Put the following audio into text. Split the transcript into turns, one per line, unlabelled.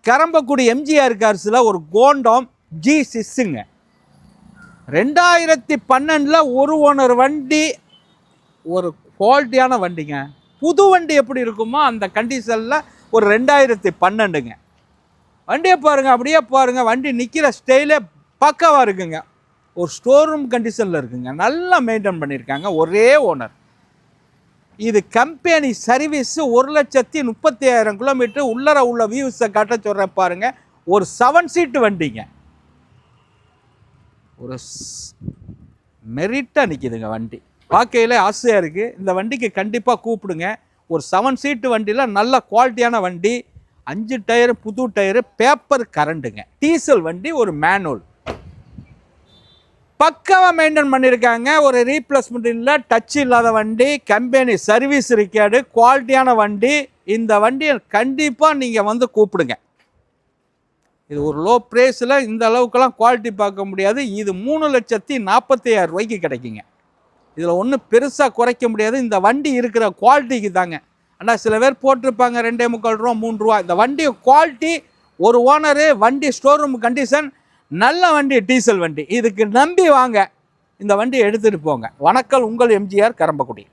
கரம்பக்குடி எம்ஜிஆர் கார்ஸில் ஒரு கோண்டம் G6ங்க. 2012 ஒரு ஓனர் வண்டி, ஒரு குவாலிட்டியான வண்டிங்க. புது வண்டி எப்படி இருக்குமோ அந்த கண்டிஷனில் ஒரு 2012ங்க. வண்டியை பாருங்கள், அப்படியே பாருங்கள். வண்டி நிற்கிற ஸ்டைலே பக்காவாக இருக்குங்க. ஒரு ஸ்டோர் ரூம் கண்டிஷனில் இருக்குங்க. நல்லா மெயின்டைன் பண்ணியிருக்காங்க. ஒரே ஓனர். இது கம்பெனி சர்வீஸு. 1,35,000 கிலோமீட்டர். உள்ளர உள்ள வியூஸை காட்ட சொல்கிறேன் பாருங்கள். ஒரு 7 சீட்டு வண்டிங்க. ஒரு மெரிட்டாக நிற்கிதுங்க வண்டி. பார்க்கையில் ஆசையாக இருக்குது. இந்த வண்டிக்கு கண்டிப்பாக கூப்பிடுங்க. ஒரு 7 சீட்டு வண்டியில் நல்ல குவாலிட்டியான வண்டி. 5 டயரு, புது டயரு, பேப்பர் கரண்டுங்க. டீசல் வண்டி, ஒரு மேனுவல். பக்காவாக மெயின்டைன் பண்ணியிருக்காங்க. ஒரு ரீப்ளேஸ்மெண்ட் இல்லை, டச் இல்லாத வண்டி. கம்பெனி சர்வீஸ் இருக்காது. குவாலிட்டியான வண்டி. இந்த வண்டியை கண்டிப்பாக நீங்கள் வந்து கூப்பிடுங்க. இது ஒரு லோ ப்ரைஸில் இந்த அளவுக்குலாம் குவாலிட்டி பார்க்க முடியாது. இது 3,40,000 ரூபாய்க்கு கிடைக்குங்க. இதில் ஒன்றும் பெருசாக குறைக்க முடியாது. இந்த வண்டி இருக்கிற குவாலிட்டிக்கு தாங்க. ஆனால் சில பேர் போட்டிருப்பாங்க 2,45 ரூபா 3 ரூபா. இந்த வண்டி குவாலிட்டி, ஒரு ஓனரு, வண்டி ஸ்டோர் ரூம் கண்டிஷன், நல்ல வண்டி, டீசல் வண்டி. இதுக்கு நம்பி வாங்க, இந்த வண்டியை எடுத்துகிட்டு போங்க. வணக்கம், உங்கள் எம்ஜிஆர் கரம்பக்குடி.